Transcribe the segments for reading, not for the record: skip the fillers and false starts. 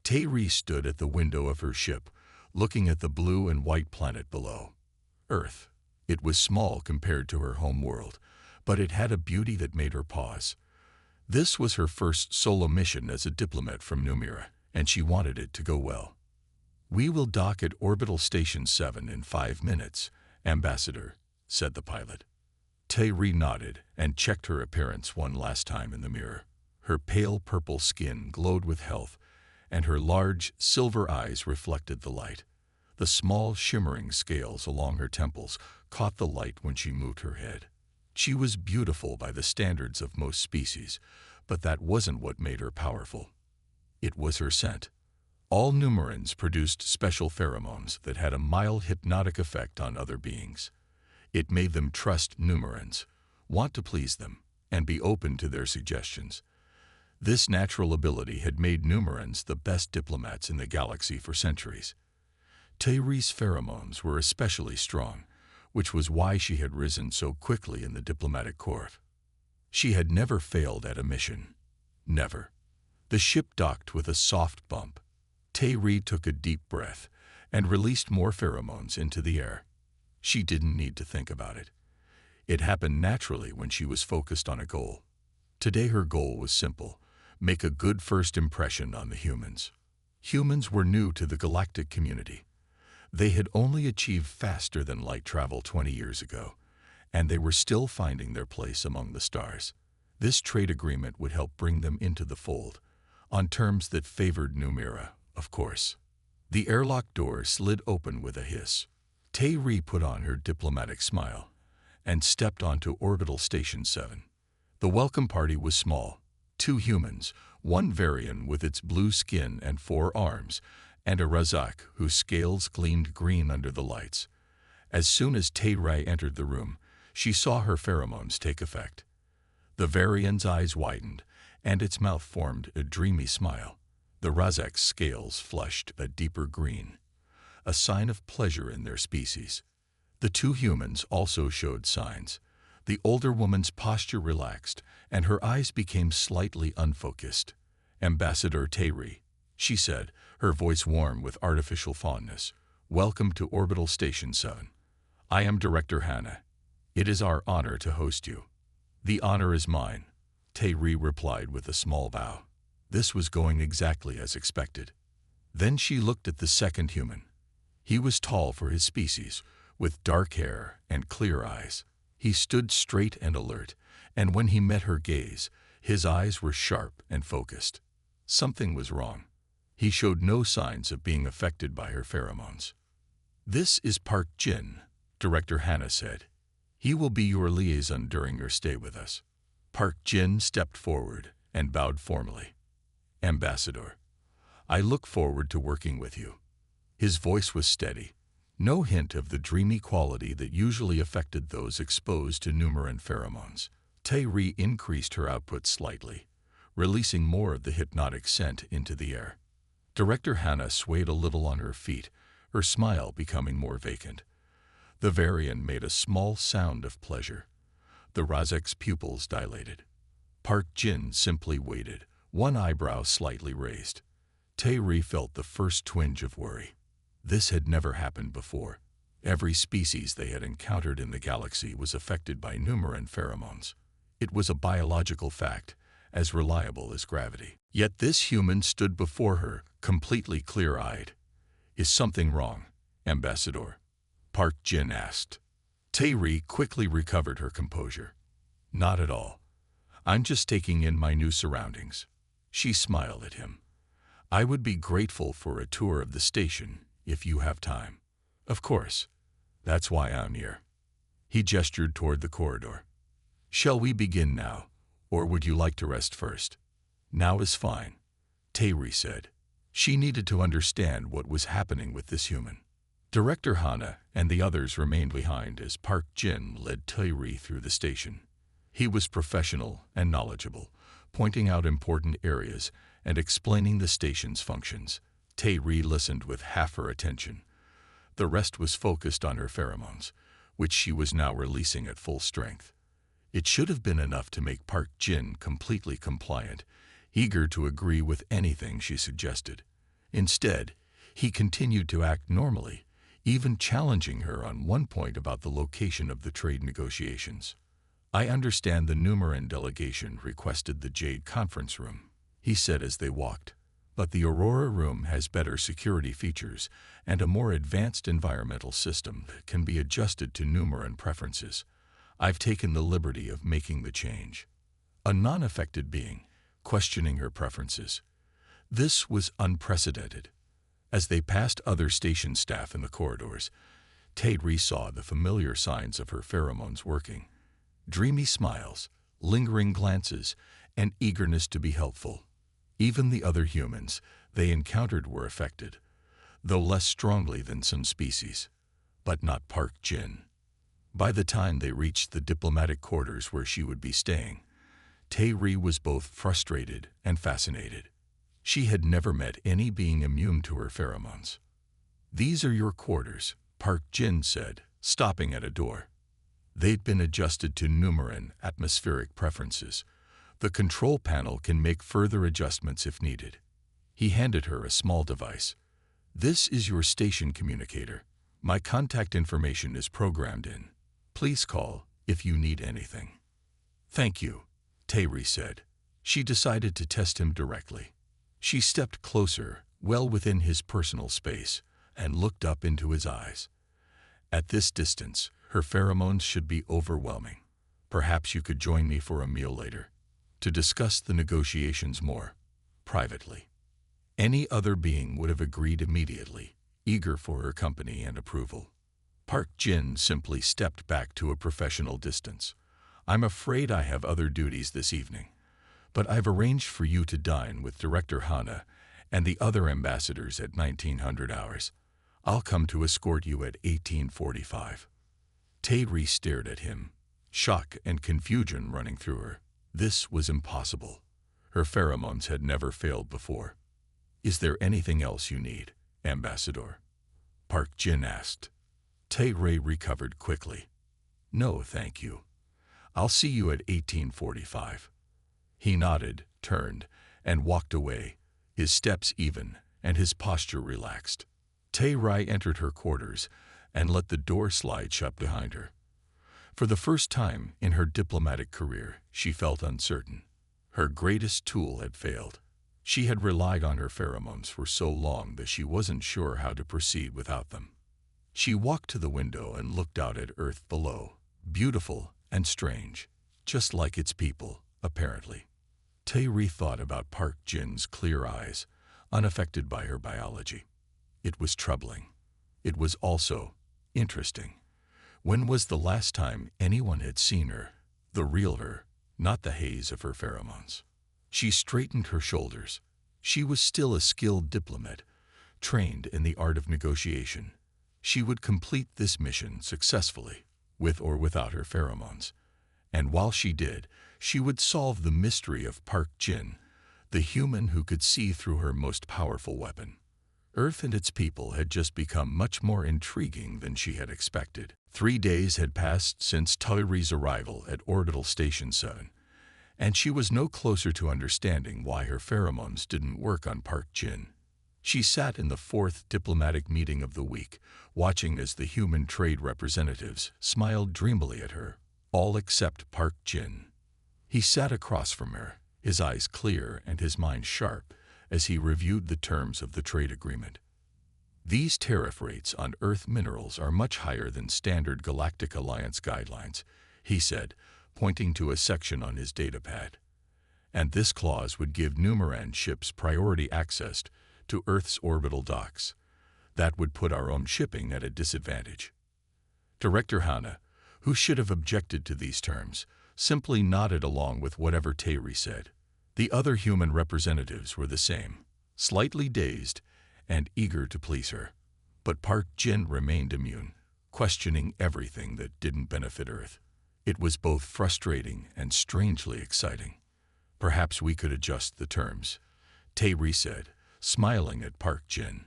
Tae stood at the window of her ship, looking at the blue and white planet below. Earth. It was small compared to her home world, but it had a beauty that made her pause. This was her first solo mission as a diplomat from Numira, and she wanted it to go well. "We will dock at Orbital Station 7 in 5 minutes, Ambassador," said the pilot. Tae nodded and checked her appearance one last time in the mirror. Her pale purple skin glowed with health, and her large, silver eyes reflected the light. The small, shimmering scales along her temples caught the light when she moved her head. She was beautiful by the standards of most species, but that wasn't what made her powerful. It was her scent. All Numerans produced special pheromones that had a mild hypnotic effect on other beings. It made them trust Numerans, want to please them, and be open to their suggestions. This natural ability had made Numerans the best diplomats in the galaxy for centuries. Tae's pheromones were especially strong, which was why she had risen so quickly in the diplomatic corps. She had never failed at a mission. Never. The ship docked with a soft bump. Tae took a deep breath and released more pheromones into the air. She didn't need to think about it. It happened naturally when she was focused on a goal. Today her goal was simple: make a good first impression on the humans. Humans were new to the galactic community. They had only achieved faster than light travel 20 years ago, and they were still finding their place among the stars. This trade agreement would help bring them into the fold, on terms that favored Numira, of course. The airlock door slid open with a hiss. Tae put on her diplomatic smile and stepped onto Orbital Station 7. The welcome party was small: 2 humans, 1 Varian with its blue skin and 4 arms, and a Razak whose scales gleamed green under the lights. As soon as Tae entered the room, she saw her pheromones take effect. The Varian's eyes widened, and its mouth formed a dreamy smile. The Razak's scales flushed a deeper green, a sign of pleasure in their species. The 2 humans also showed signs. The older woman's posture relaxed, and her eyes became slightly unfocused. "Ambassador Tae," she said, her voice warm with artificial fondness. "Welcome to Orbital Station 7. I am Director Hannah. It is our honor to host you." "The honor is mine," Tae replied with a small bow. This was going exactly as expected. Then she looked at the second human. He was tall for his species, with dark hair and clear eyes. He stood straight and alert, and when he met her gaze, his eyes were sharp and focused. Something was wrong. He showed no signs of being affected by her pheromones. "This is Park Jin," Director Hannah said. "He will be your liaison during your stay with us." Park Jin stepped forward and bowed formally. "Ambassador, I look forward to working with you." His voice was steady, no hint of the dreamy quality that usually affected those exposed to Numeran pheromones. Tae increased her output slightly, releasing more of the hypnotic scent into the air. Director Hannah swayed a little on her feet, her smile becoming more vacant. The Varian made a small sound of pleasure. The Razak's pupils dilated. Park Jin simply waited, one eyebrow slightly raised. Tae felt the first twinge of worry. This had never happened before. Every species they had encountered in the galaxy was affected by Numeran pheromones. It was a biological fact, as reliable as gravity. Yet this human stood before her, completely clear-eyed. "Is something wrong, Ambassador?" Park Jin asked. Tae quickly recovered her composure. "Not at all. I'm just taking in my new surroundings." She smiled at him. "I would be grateful for a tour of the station, if you have time." "Of course. That's why I'm here." He gestured toward the corridor. "Shall we begin now, or would you like to rest first?" "Now is fine," Tae said. She needed to understand what was happening with this human. Director Hannah and the others remained behind as Park Jin led Tae through the station. He was professional and knowledgeable, pointing out important areas and explaining the station's functions. Tae listened with half her attention. The rest was focused on her pheromones, which she was now releasing at full strength. It should have been enough to make Park Jin completely compliant, eager to agree with anything she suggested. Instead, he continued to act normally, even challenging her on one point about the location of the trade negotiations. "I understand the Numeran delegation requested the Jade Conference Room," he said as they walked. "But the Aurora Room has better security features and a more advanced environmental system that can be adjusted to Numeran preferences. I've taken the liberty of making the change." A non-affected being, questioning her preferences. This was unprecedented. As they passed other station staff in the corridors, Tayri saw the familiar signs of her pheromones working. Dreamy smiles, lingering glances, and eagerness to be helpful. Even the other humans they encountered were affected, though less strongly than some species. But not Park Jin. By the time they reached the diplomatic quarters where she would be staying, Tayri was both frustrated and fascinated. She had never met any being immune to her pheromones. "These are your quarters," Park Jin said, stopping at a door. They'd been adjusted to Numeran atmospheric preferences. The control panel can make further adjustments if needed. He handed her a small device. "This is your station communicator. My contact information is programmed in. Please call if you need anything." "Thank you," Tayri said. She decided to test him directly. She stepped closer, well within his personal space, and looked up into his eyes. At this distance, her pheromones should be overwhelming. "Perhaps you could join me for a meal later, to discuss the negotiations more privately." Any other being would have agreed immediately, eager for her company and approval. Park Jin simply stepped back to a professional distance. "I'm afraid I have other duties this evening, but I've arranged for you to dine with Director Hana and the other ambassadors at 1900 hours. I'll come to escort you at 1845. Tayri stared at him, shock and confusion running through her. This was impossible. Her pheromones had never failed before. "Is there anything else you need, Ambassador?" Park Jin asked. Tayri recovered quickly. "No, thank you. I'll see you at 1845. He nodded, turned, and walked away, his steps even and his posture relaxed. Tayri entered her quarters and let the door slide shut behind her. For the first time in her diplomatic career, she felt uncertain. Her greatest tool had failed. She had relied on her pheromones for so long that she wasn't sure how to proceed without them. She walked to the window and looked out at Earth below, beautiful and strange, just like its people, apparently. Tayri thought about Park Jin's clear eyes, unaffected by her biology. It was troubling. It was also interesting. When was the last time anyone had seen her, the real her, not the haze of her pheromones? She straightened her shoulders. She was still a skilled diplomat, trained in the art of negotiation. She would complete this mission successfully, with or without her pheromones. And while she did, she would solve the mystery of Park Jin, the human who could see through her most powerful weapon. Earth and its people had just become much more intriguing than she had expected. 3 days had passed since Tayri's arrival at Orbital Station 7, and she was no closer to understanding why her pheromones didn't work on Park Jin. She sat in the 4th diplomatic meeting of the week, watching as the human trade representatives smiled dreamily at her, all except Park Jin. He sat across from her, his eyes clear and his mind sharp, as he reviewed the terms of the trade agreement. "These tariff rates on Earth minerals are much higher than standard Galactic Alliance guidelines," he said, pointing to a section on his datapad. "And this clause would give Numeran ships priority access to Earth's orbital docks. That would put our own shipping at a disadvantage." Director Hana, who should have objected to these terms, simply nodded along with whatever Tayri said. The other human representatives were the same, slightly dazed and eager to please her. But Park Jin remained immune, questioning everything that didn't benefit Earth. It was both frustrating and strangely exciting. "Perhaps we could adjust the terms," Tayri said, smiling at Park Jin.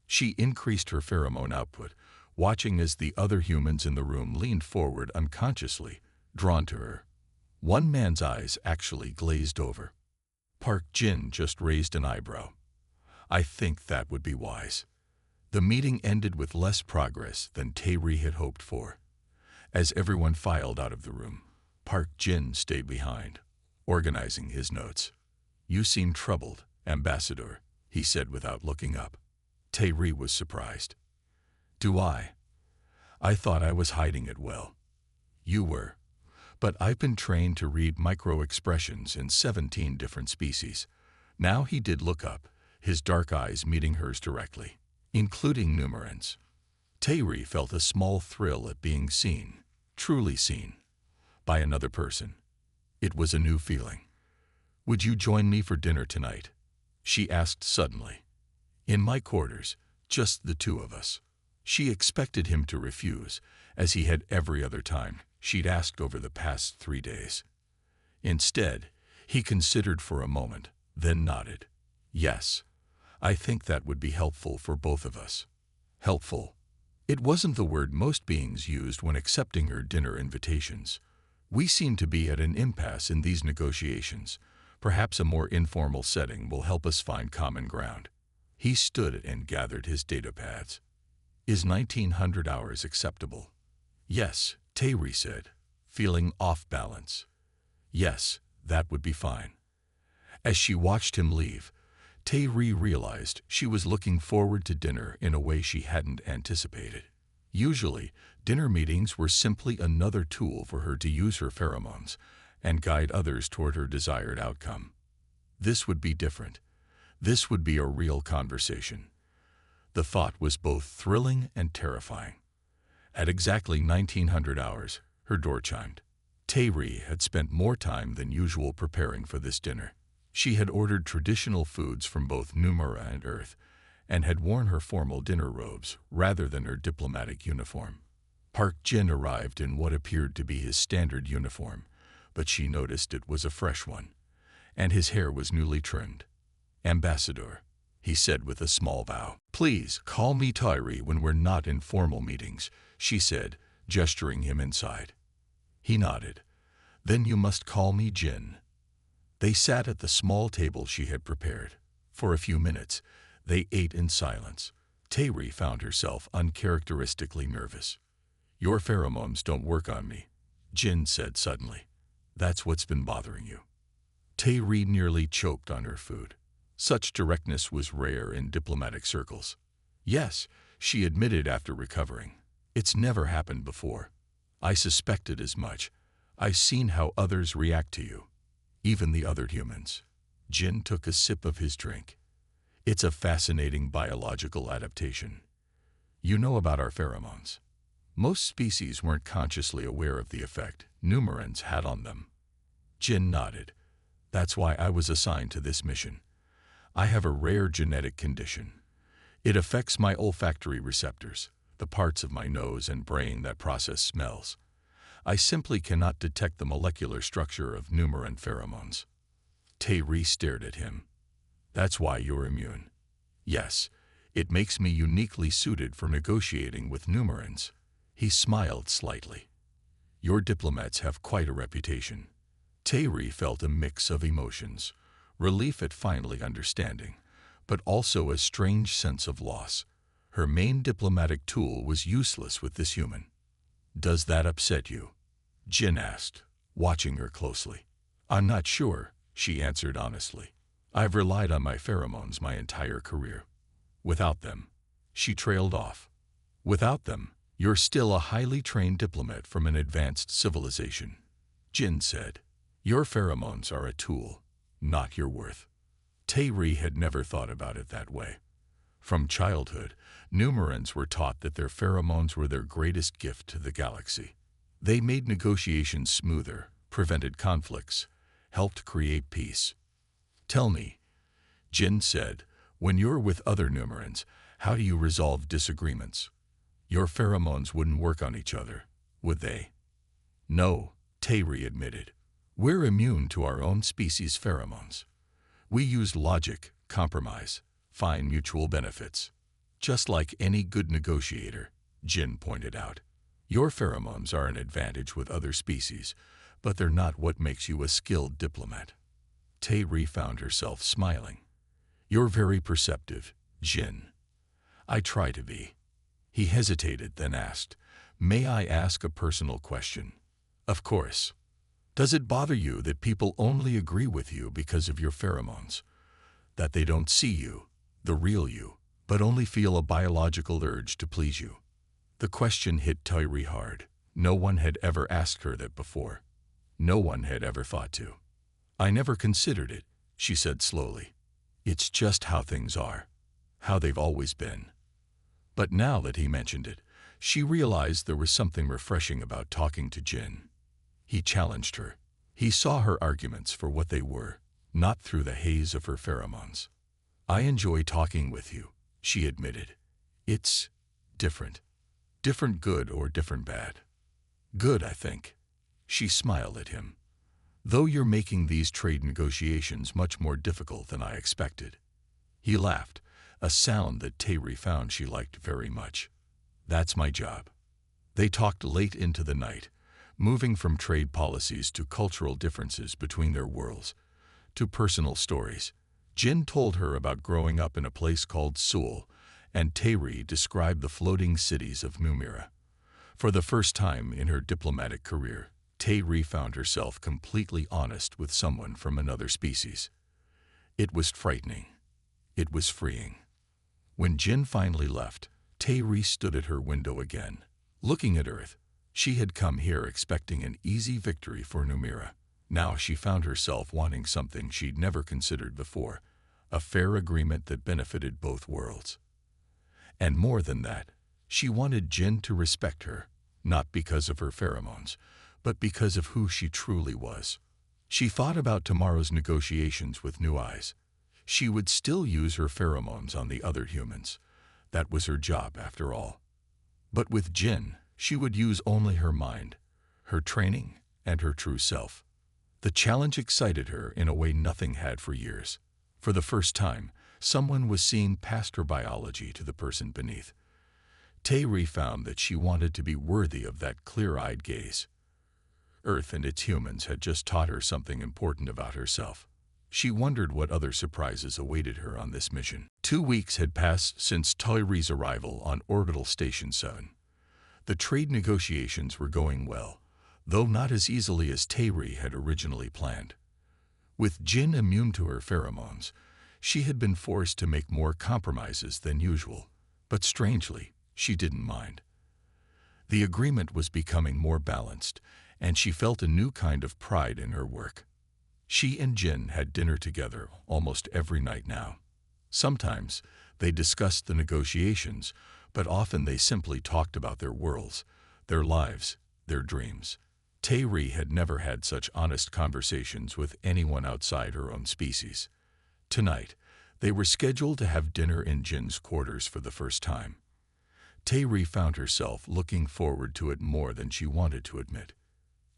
She increased her pheromone output, watching as the other humans in the room leaned forward unconsciously, drawn to her. One man's eyes actually glazed over. Park Jin just raised an eyebrow. I think that would be wise. The meeting ended with less progress than Tae-ri had hoped for. As everyone filed out of the room, Park Jin stayed behind, organizing his notes. "You seem troubled, Ambassador," he said without looking up. Tae-ri was surprised. "Do I? I thought I was hiding it well." "You were. But I've been trained to read micro-expressions in 17 different species." Now he did look up, his dark eyes meeting hers directly. "Including numerans." Tae-ri felt a small thrill at being seen, truly seen, by another person. It was a new feeling. "Would you join me for dinner tonight?" she asked suddenly. "In my quarters, just the two of us." She expected him to refuse, as he had every other time she'd asked over the past 3 days. Instead, he considered for a moment, then nodded. "Yes, I think that would be helpful for both of us." Helpful. It wasn't the word most beings used when accepting her dinner invitations. "We seem to be at an impasse in these negotiations. Perhaps a more informal setting will help us find common ground." He stood and gathered his datapads. "Is 1900 hours acceptable?" "Yes," Tae-ri said, feeling off balance. "Yes, that would be fine." As she watched him leave, Tae-ri realized she was looking forward to dinner in a way she hadn't anticipated. Usually, dinner meetings were simply another tool for her to use her pheromones and guide others toward her desired outcome. This would be different. This would be a real conversation. The thought was both thrilling and terrifying. At exactly 1900 hours, her door chimed. Tae-ri had spent more time than usual preparing for this dinner. She had ordered traditional foods from both Numera and Earth, and had worn her formal dinner robes rather than her diplomatic uniform. Park Jin arrived in what appeared to be his standard uniform, but she noticed it was a fresh one, and his hair was newly trimmed. "Ambassador," he said with a small bow. "Please call me Tae-ri when we're not in formal meetings," she said, gesturing him inside. He nodded. "Then you must call me Jin." They sat at the small table she had prepared. For a few minutes, they ate in silence. Tae-ri found herself uncharacteristically nervous. "Your pheromones don't work on me," Jin said suddenly. "That's what's been bothering you." Tae-ri nearly choked on her food. Such directness was rare in diplomatic circles. "Yes," she admitted after recovering. "It's never happened before. I suspected as much. I've seen how others react to you. Even the other humans." Jin took a sip of his drink. "It's a fascinating biological adaptation. You know about our pheromones. Most species weren't consciously aware of the effect numerans had on them." Jin nodded. "That's why I was assigned to this mission. I have a rare genetic condition. It affects my olfactory receptors, the parts of my nose and brain that process smells. I simply cannot detect the molecular structure of numeran pheromones." Tae-ri stared at him. "That's why you're immune." "Yes, it makes me uniquely suited for negotiating with numerans." He smiled slightly. "Your diplomats have quite a reputation." Tae-ri felt a mix of emotions, relief at finally understanding, but also a strange sense of loss. Her main diplomatic tool was useless with this human. "Does that upset you?" Jin asked, watching her closely. "I'm not sure," she answered honestly. "I've relied on my pheromones my entire career. Without them," she trailed off. "Without them, you're still a highly trained diplomat from an advanced civilization," Jin said. "Your pheromones are a tool, not your worth." Tae-ri had never thought about it that way. From childhood, numerans were taught that their pheromones were their greatest gift to the galaxy. They made negotiations smoother, prevented conflicts, helped create peace. "Tell me," Jin said, "when you're with other numerans, how do you resolve disagreements? Your pheromones wouldn't work on each other, would they?" "No," Tae-ri admitted. "We're immune to our own species' pheromones. We use logic, compromise, find mutual benefits. Just like any good negotiator," Jin pointed out. "Your pheromones are an advantage with other species, but they're not what makes you a skilled diplomat." Tae-ri found herself smiling. You're very perceptive, Jin. I try to be. He hesitated, then asked, May I ask a personal question? Of course. Does it bother you that people only agree with you because of your pheromones? That they don't see you, the real you, but only feel a biological urge to please you? The question hit Tyree hard. No one had ever asked her that before. No one had ever thought to. I never considered it, she said slowly. It's just how things are. How they've always been. But now that he mentioned it, she realized there was something refreshing about talking to Jin. He challenged her. He saw her arguments for what they were, not through the haze of her pheromones. I enjoy talking with you, she admitted. It's different. Different good or different bad? Good, I think. She smiled at him. Though you're making these trade negotiations much more difficult than I expected. He laughed, a sound that Tyree found she liked very much. That's my job. They talked late into the night, moving from trade policies to cultural differences between their worlds, to personal stories. Jin told her about growing up in a place called Seoul, and Tyree described the floating cities of Mumira. For the first time in her diplomatic career, Tyree found herself completely honest with someone from another species. It was frightening. It was freeing. When Jin finally left, Tyree stood at her window again, looking at Earth. She had come here expecting an easy victory for Numira. Now she found herself wanting something she'd never considered before, a fair agreement that benefited both worlds. And more than that, she wanted Jin to respect her, not because of her pheromones, but because of who she truly was. She thought about tomorrow's negotiations with new eyes. She would still use her pheromones on the other humans. That was her job, after all. But with Jin, she would use only her mind, her training, and her true self. The challenge excited her in a way nothing had for years. For the first time, someone was seeing past her biology to the person beneath. Tyree found that she wanted to be worthy of that clear-eyed gaze. Earth and its humans had just taught her something important about herself. She wondered what other surprises awaited her on this mission. 2 weeks had passed since Tyree's arrival on Orbital Station 7. The trade negotiations were going well, though not as easily as Tyree had originally planned. With Jin immune to her pheromones, she had been forced to make more compromises than usual, but strangely, she didn't mind. The agreement was becoming more balanced, and she felt a new kind of pride in her work. She and Jin had dinner together almost every night now. Sometimes they discussed the negotiations, but often they simply talked about their worlds, their lives, their dreams. Tyree had never had such honest conversations with anyone outside her own species. Tonight, they were scheduled to have dinner in Jin's quarters for the first time. Tyree found herself looking forward to it more than she wanted to admit.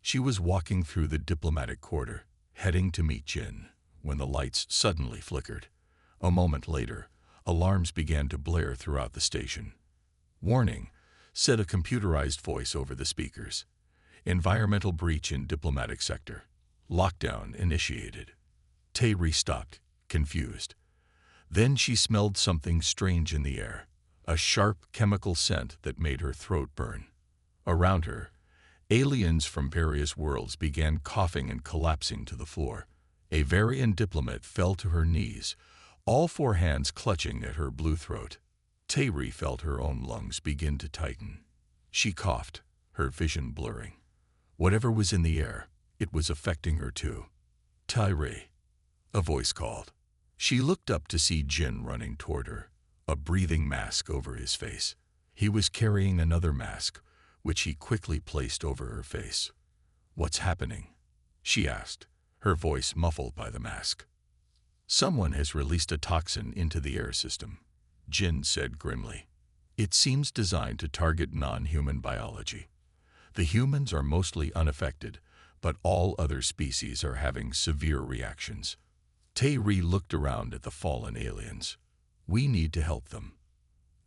She was walking through the diplomatic quarter, heading to meet Jin, when the lights suddenly flickered. A moment later, alarms began to blare throughout the station. "Warning," said a computerized voice over the speakers. "Environmental breach in diplomatic sector. Lockdown initiated." Tyree stopped, confused. Then she smelled something strange in the air, a sharp chemical scent that made her throat burn. Around her, aliens from various worlds began coughing and collapsing to the floor. A Varian diplomat fell to her knees, all 4 hands clutching at her blue throat. Tyree felt her own lungs begin to tighten. She coughed, her vision blurring. Whatever was in the air, it was affecting her too. "Tyree," a voice called. She looked up to see Jin running toward her, a breathing mask over his face. He was carrying another mask, which he quickly placed over her face. "What's happening?" she asked, her voice muffled by the mask. "Someone has released a toxin into the air system," Jin said grimly. "It seems designed to target non-human biology. The humans are mostly unaffected, but all other species are having severe reactions." Tyree looked around at the fallen aliens. "We need to help them."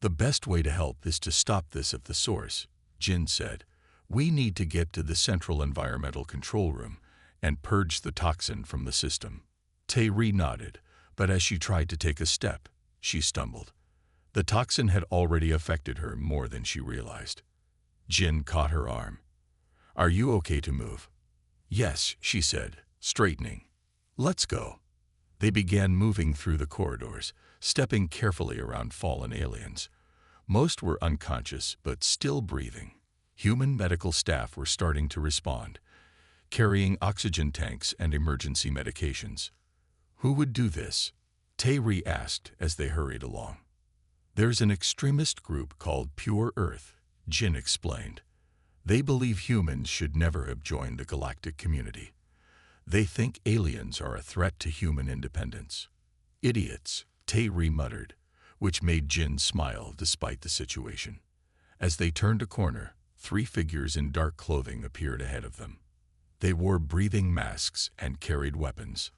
"The best way to help is to stop this at the source," Jin said. "We need to get to the central environmental control room and purge the toxin from the system." Tyree nodded, But as she tried to take a step, she stumbled. The toxin had already affected her more than she realized. Jin caught her arm. "Are you okay to move?" "Yes," she said, straightening. "Let's go." They began moving through the corridors, stepping carefully around fallen aliens. Most were unconscious, but still breathing. Human medical staff were starting to respond, carrying oxygen tanks and emergency medications. "Who would do this?" Tae-ri asked as they hurried along. "There's an extremist group called Pure Earth," Jin explained. "They believe humans should never have joined the galactic community. They think aliens are a threat to human independence." "Idiots," Tae-ri muttered, which made Jin smile despite the situation. As they turned a corner, 3 figures in dark clothing appeared ahead of them. They wore breathing masks and carried weapons.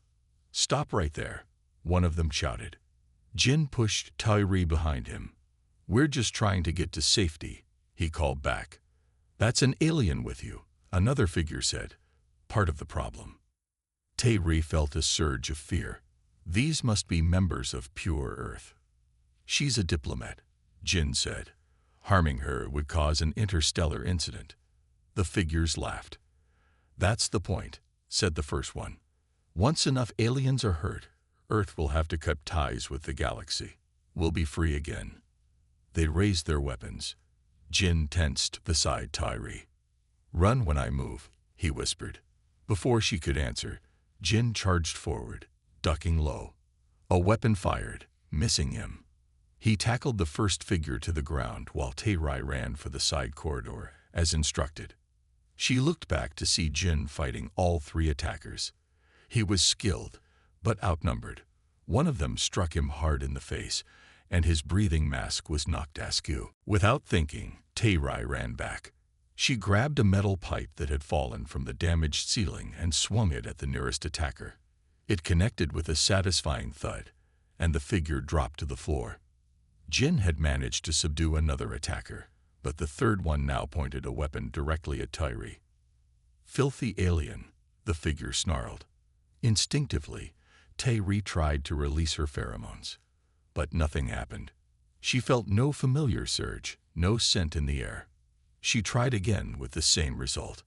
"Stop right there," one of them shouted. Jin pushed Tae-ri behind him. "We're just trying to get to safety," he called back. "That's an alien with you," another figure said. "Part of the problem." Tae-ri felt a surge of fear. These must be members of Pure Earth. "She's a diplomat," Jin said. "Harming her would cause an interstellar incident." The figures laughed. "That's the point," said the first one. "Once enough aliens are hurt, Earth will have to cut ties with the galaxy. We'll be free again." They raised their weapons. Jin tensed beside Tae-ri. "Run when I move," he whispered. Before she could answer, Jin charged forward, ducking low. A weapon fired, missing him. He tackled the first figure to the ground while Tae-ri ran for the side corridor, as instructed. She looked back to see Jin fighting all 3 attackers. He was skilled, but outnumbered. One of them struck him hard in the face, and his breathing mask was knocked askew. Without thinking, Tae-ri ran back. She grabbed a metal pipe that had fallen from the damaged ceiling and swung it at the nearest attacker. It connected with a satisfying thud, and the figure dropped to the floor. Jin had managed to subdue another attacker, but the third one now pointed a weapon directly at Tae-ri. "Filthy alien," the figure snarled. Instinctively, Tae-ri tried to release her pheromones, but nothing happened. She felt no familiar surge, no scent in the air. She tried again with the same result.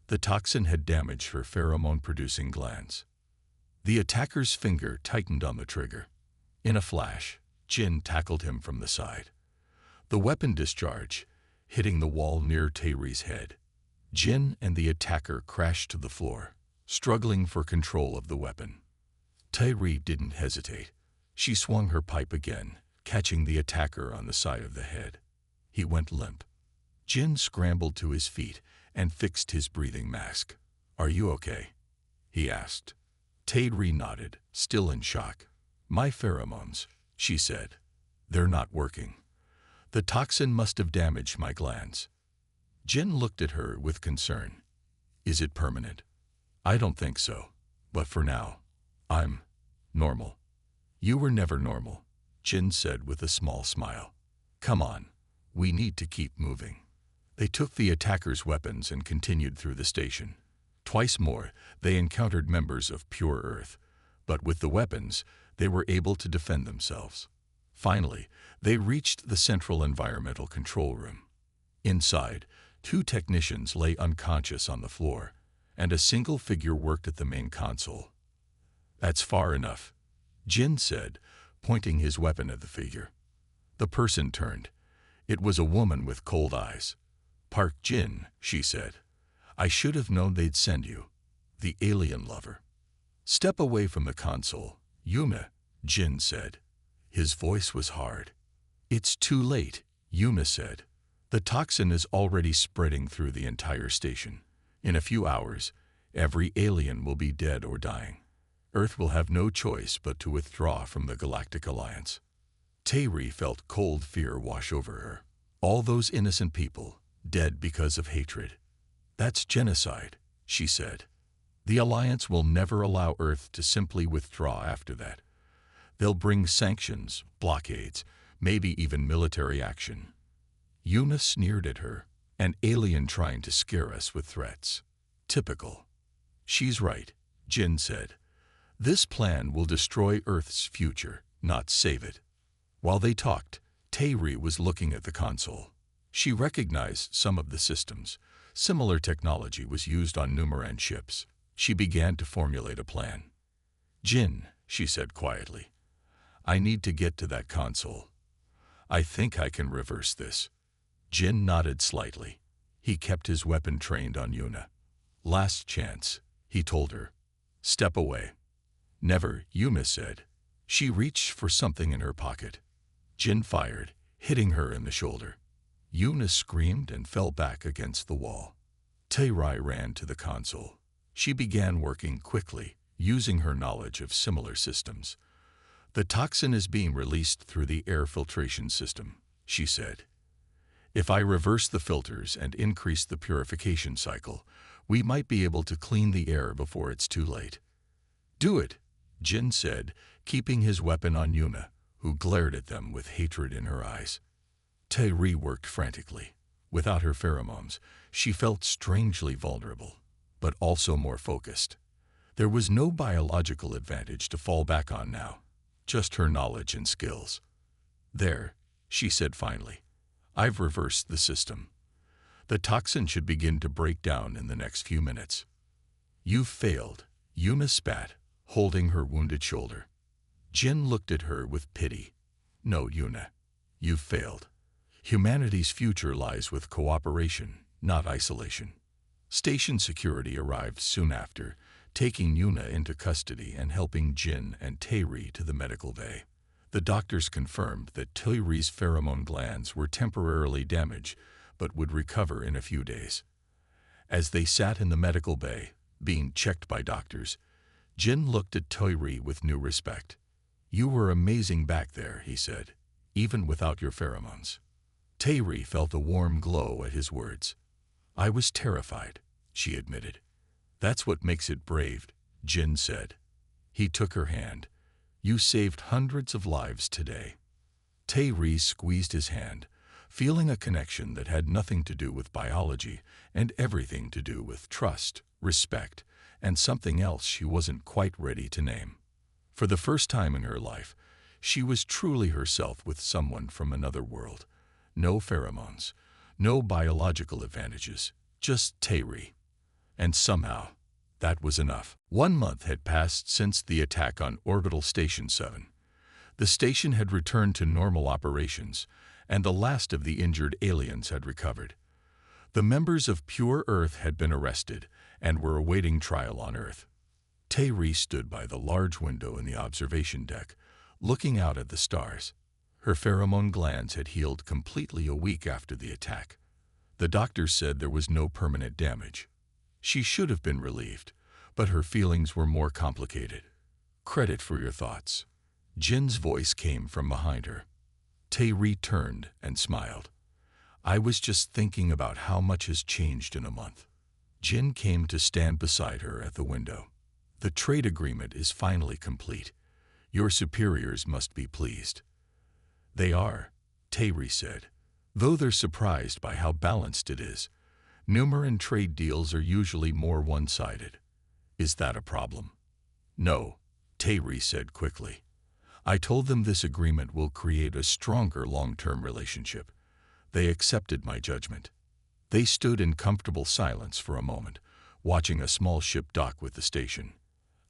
The toxin had damaged her pheromone-producing glands. The attacker's finger tightened on the trigger. In a flash, Jin tackled him from the side. The weapon discharged, hitting the wall near Tae-ri's head. Jin and the attacker crashed to the floor, struggling for control of the weapon. Tae-ri didn't hesitate. She swung her pipe again, catching the attacker on the side of the head. He went limp. Jin scrambled to his feet and fixed his breathing mask. "Are you okay?" he asked. Tae-ri nodded, still in shock. "My pheromones," she said. "They're not working. The toxin must have damaged my glands." Jin looked at her with concern. "Is it permanent?" "I don't think so. But for now, I'm normal." "You were never normal," Jin said with a small smile. "Come on, we need to keep moving." They took the attacker's weapons and continued through the station. Twice more, they encountered members of Pure Earth, but with the weapons, they were able to defend themselves. Finally, they reached the central environmental control room. Inside, 2 technicians lay unconscious on the floor, and a single figure worked at the main console. "That's far enough," Jin said, pointing his weapon at the figure. The person turned. It was a woman with cold eyes. "Park Jin," she said. "I should have known they'd send you. The alien lover." "Step away from the console, Yuma," Jin said. His voice was hard. "It's too late," Yuma said. "The toxin is already spreading through the entire station. In a few hours, every alien will be dead or dying. Earth will have no choice but to withdraw from the Galactic Alliance." Tae-ri felt cold fear wash over her. All those innocent people, dead because of hatred. "That's genocide," she said. "The Alliance will never allow Earth to simply withdraw after that. They'll bring sanctions, blockades, maybe even military action." Yuna sneered at her, "An alien trying to scare us with threats. Typical." "She's right," Jin said. This plan will destroy Earth's future, not save it. While they talked, Tairi was looking at the console. She recognized some of the systems. Similar technology was used on Numeran ships. She began to formulate a plan. "Jin," she said quietly, "I need to get to that console. I think I can reverse this." Jin nodded slightly. He kept his weapon trained on Yuna. "Last chance," he told her. "Step away." "Never," Yuna said. She reached for something in her pocket. Jin fired, hitting her in the shoulder. Yuna screamed and fell back against the wall. Tairi ran to the console. She began working quickly, using her knowledge of similar systems. "The toxin is being released through the air filtration system," she said. "If I reverse the filters and increase the purification cycle, we might be able to clean the air before it's too late." "Do it," Jin said, keeping his weapon on Yuna, who glared at them with hatred in her eyes. Tairi worked frantically. Without her pheromones, she felt strangely vulnerable, but also more focused. There was no biological advantage to fall back on now, just her knowledge and skills. "There," she said finally. "I've reversed the system. The toxin should begin to break down in the next few minutes." "You've failed," Yuna spat, holding her wounded shoulder. Jin looked at her with pity. "No, Yuna, you've failed. Humanity's future lies with cooperation, not isolation." Station security arrived soon after, taking Yuna into custody and helping Jin and Tairi to the medical bay. The doctors confirmed that Tairi's pheromone glands were temporarily damaged, but would recover in a few days. As they sat in the medical bay, being checked by doctors, Jin looked at Tairi with new respect. "You were amazing back there," he said, "even without your pheromones." Tairi felt a warm glow at his words. "I was terrified," she admitted. "That's what makes it brave," Jin said. He took her hand. "You saved hundreds of lives today." Tairi squeezed his hand, feeling a connection that had nothing to do with biology and everything to do with trust, respect, and something else she wasn't quite ready to name. For the first time in her life, she was truly herself with someone from another world. No pheromones, no biological advantages, just Tairi. And somehow, that was enough. 1 month had passed since the attack on Orbital Station 7. The station had returned to normal operations, and the last of the injured aliens had recovered. The members of Pure Earth had been arrested and were awaiting trial on Earth. Tairi stood by the large window in the observation deck, looking out at the stars. Her pheromone glands had healed completely a week after the attack. The doctors said there was no permanent damage. She should have been relieved, but her feelings were more complicated. "Credit for your thoughts." Jin's voice came from behind her. Tairi turned and smiled. "I was just thinking about how much has changed in a month." Jin came to stand beside her at the window. "The trade agreement is finally complete. Your superiors must be pleased." "They are," Tairi said, "though they're surprised by how balanced it is. Numeran trade deals are usually more one-sided." "Is that a problem?" "No," Tairi said quickly. "I told them this agreement will create a stronger long-term relationship. They accepted my judgment." They stood in comfortable silence for a moment, watching a small ship dock with the station.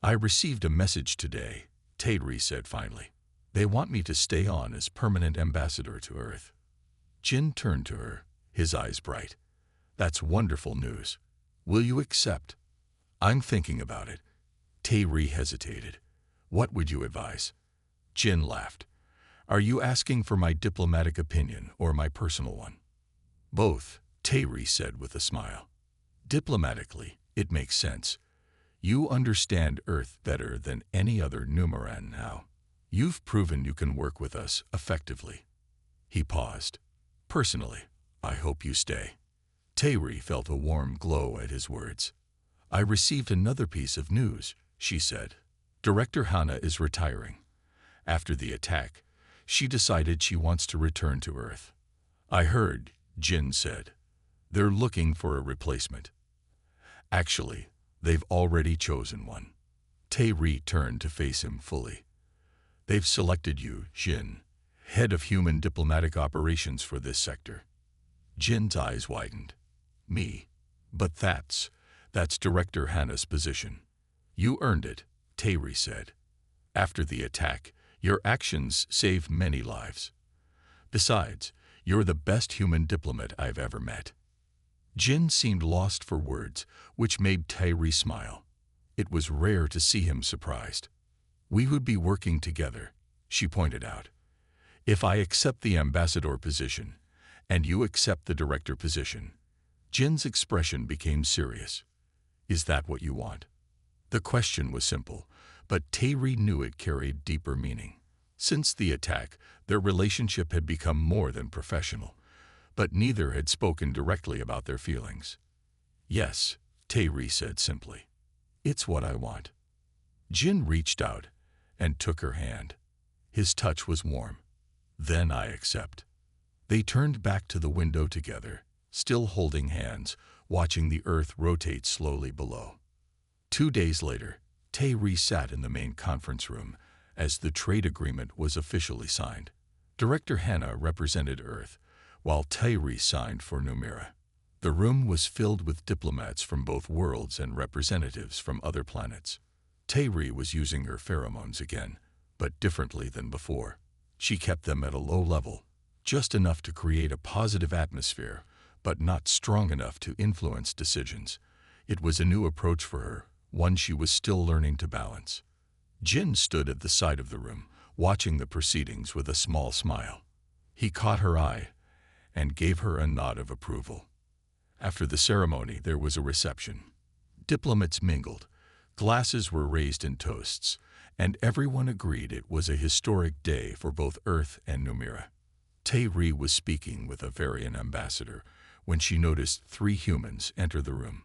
"I received a message today," Tairi said finally. "They want me to stay on as permanent ambassador to Earth." Jin turned to her, his eyes bright. "That's wonderful news. Will you accept?" "I'm thinking about it." Tairi hesitated. "What would you advise?" Jin laughed. "Are you asking for my diplomatic opinion or my personal one?" "Both," Tairi said with a smile. "Diplomatically, it makes sense. You understand Earth better than any other Numeran now. You've proven you can work with us effectively." He paused. "Personally, I hope you stay." Tairi felt a warm glow at his words. "I received another piece of news," she said. "Director Hana is retiring. After the attack, she decided she wants to return to Earth." "I heard," Jin said. "They're looking for a replacement." "Actually, they've already chosen one." Tae-ri turned to face him fully. They've selected you, Jin, head of human diplomatic operations for this sector. Jin's eyes widened. Me? But that's Director Hannah's position. You earned it, Tae-ri said. After the attack, your actions saved many lives. Besides, you're the best human diplomat I've ever met. Jin seemed lost for words, which made Tae-ri smile. It was rare to see him surprised. We would be working together, she pointed out. If I accept the ambassador position, and you accept the director position. Jin's expression became serious. Is that what you want? The question was simple, but Tae-ri knew it carried deeper meaning. Since the attack, their relationship had become more than professional, but neither had spoken directly about their feelings. Yes, Tae-ri said simply. It's what I want. Jin reached out and took her hand. His touch was warm. Then I accept. They turned back to the window together, still holding hands, watching the earth rotate slowly below. 2 days later, Tae-ri sat in the main conference room as the trade agreement was officially signed. Director Hannah represented Earth, while Tae-ri signed for Numira. The room was filled with diplomats from both worlds and representatives from other planets. Tae-ri was using her pheromones again, but differently than before. She kept them at a low level, just enough to create a positive atmosphere, but not strong enough to influence decisions. It was a new approach for her, one she was still learning to balance. Jin stood at the side of the room, watching the proceedings with a small smile. He caught her eye and gave her a nod of approval. After the ceremony, there was a reception. Diplomats mingled, glasses were raised in toasts, and everyone agreed it was a historic day for both Earth and Numira. Tae-ri was speaking with a Varian ambassador when she noticed 3 humans enter the room.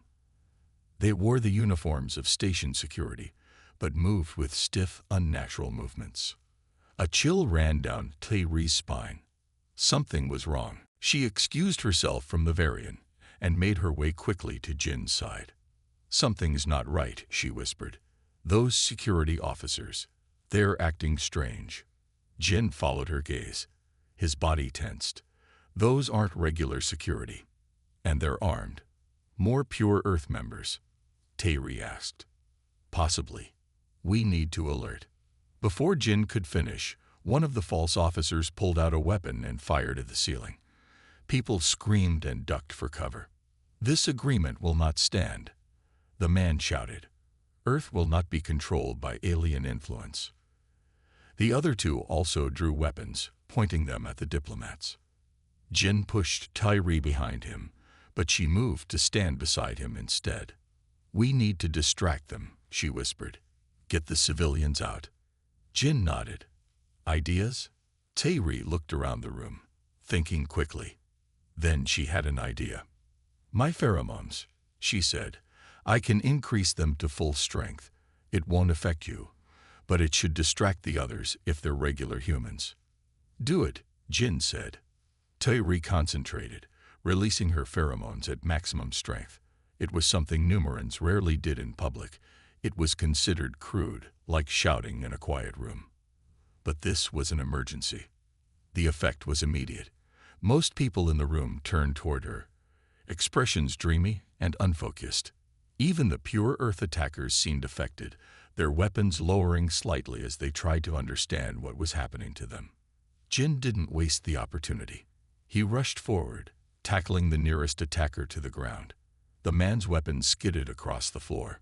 They wore the uniforms of station security, but moved with stiff, unnatural movements. A chill ran down Tae-ri's spine. Something was wrong. She excused herself from the Varian and made her way quickly to Jin's side. Something's not right, she whispered. Those security officers, they're acting strange. Jin followed her gaze. His body tensed. Those aren't regular security. And they're armed. More pure Earth members? Tae-ri asked. Possibly. We need to alert. Before Jin could finish, one of the false officers pulled out a weapon and fired at the ceiling. People screamed and ducked for cover. This agreement will not stand. The man shouted. Earth will not be controlled by alien influence. The other 2 also drew weapons, pointing them at the diplomats. Jin pushed Tae-ri behind him, but she moved to stand beside him instead. We need to distract them, she whispered. Get the civilians out. Jin nodded. Ideas? Tae-ri looked around the room, thinking quickly. Then she had an idea. My pheromones, she said. I can increase them to full strength. It won't affect you, but it should distract the others if they're regular humans. Do it, Jin said. Tae-ri concentrated, releasing her pheromones at maximum strength. It was something Numerans rarely did in public. It was considered crude, like shouting in a quiet room. But this was an emergency. The effect was immediate. Most people in the room turned toward her, expressions dreamy and unfocused. Even the pure Earth attackers seemed affected, their weapons lowering slightly as they tried to understand what was happening to them. Jin didn't waste the opportunity. He rushed forward, tackling the nearest attacker to the ground. The man's weapon skidded across the floor.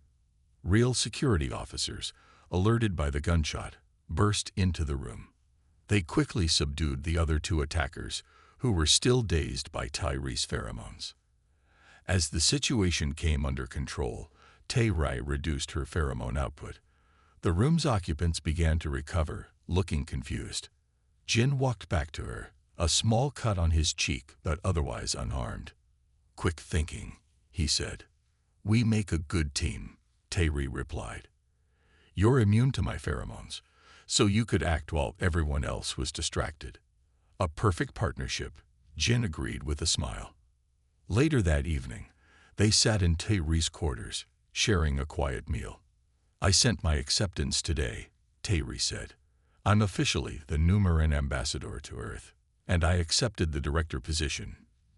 Real security officers, alerted by the gunshot, burst into the room. They quickly subdued the other 2 attackers, who were still dazed by Tae-ri's pheromones. As the situation came under control, Tae-ri reduced her pheromone output. The room's occupants began to recover, looking confused. Jin walked back to her, a small cut on his cheek but otherwise unharmed. Quick thinking, he said. We make a good team, Tae-ri replied. You're immune to my pheromones, so you could act while everyone else was distracted. A perfect partnership, Jin agreed with a smile. Later that evening, they sat in Tae-ri's quarters, sharing a quiet meal. I sent my acceptance today, Tayri said. I'm officially the Numeran ambassador to Earth, and I accepted the director position,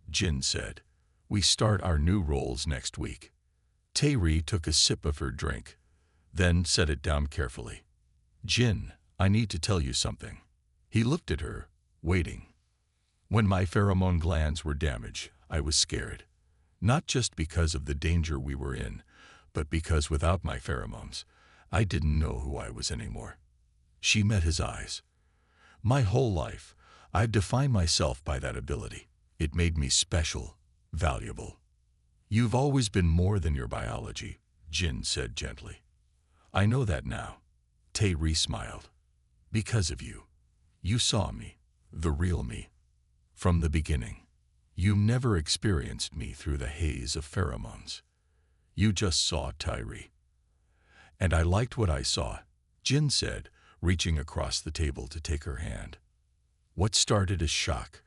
Jin said. We start our new roles next week. Tayri took a sip of her drink, then set it down carefully. Jin, I need to tell you something. He looked at her, waiting. When my pheromone glands were damaged, I was scared. Not just because of the danger we were in, but because without my pheromones, I didn't know who I was anymore. She met his eyes. My whole life, I've defined myself by that ability. It made me special, valuable. You've always been more than your biology, Jin said gently. I know that now. Tayri smiled. Because of you. You saw me, the real me. From the beginning. You never experienced me through the haze of pheromones. You just saw Tayri. And I liked what I saw, Jin said, reaching across the table to take her hand. What started as shock,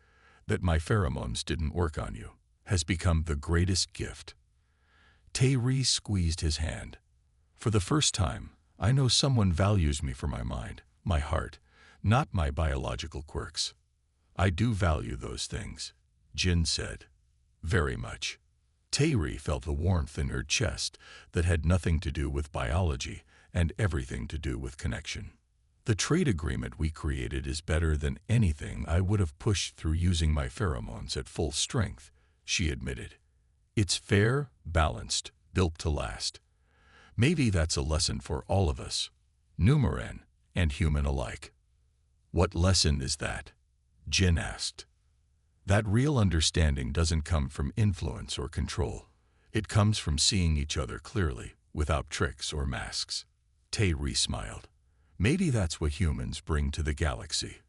that my pheromones didn't work on you, has become the greatest gift. Tayri squeezed his hand. For the first time, I know someone values me for my mind, my heart, not my biological quirks. I do value those things, Jin said. Very much. Tayri felt the warmth in her chest that had nothing to do with biology and everything to do with connection. The trade agreement we created is better than anything I would have pushed through using my pheromones at full strength, she admitted. It's fair, balanced, built to last. Maybe that's a lesson for all of us, Numeran and human alike. What lesson is that? Jin asked. That real understanding doesn't come from influence or control. It comes from seeing each other clearly, without tricks or masks. Tayri smiled. Maybe that's what humans bring to the galaxy.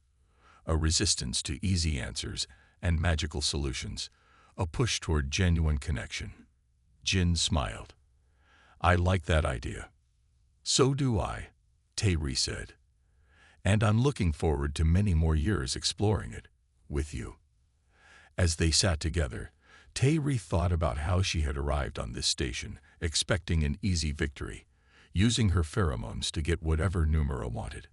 A resistance to easy answers and magical solutions, a push toward genuine connection. Jin smiled. I like that idea. So do I, Tayri said. And I'm looking forward to many more years exploring it, with you. As they sat together, Tayri thought about how she had arrived on this station, expecting an easy victory, using her pheromones to get whatever Numera wanted.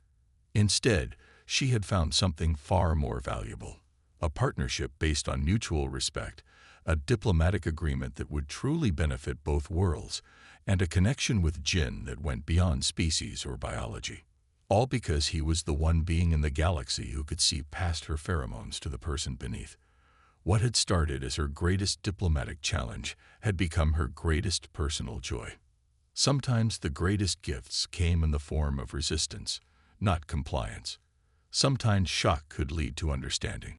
Instead, she had found something far more valuable, a partnership based on mutual respect, a diplomatic agreement that would truly benefit both worlds, and a connection with Jin that went beyond species or biology. All because he was the one being in the galaxy who could see past her pheromones to the person beneath. What had started as her greatest diplomatic challenge had become her greatest personal joy. Sometimes the greatest gifts came in the form of resistance, not compliance. Sometimes shock could lead to understanding.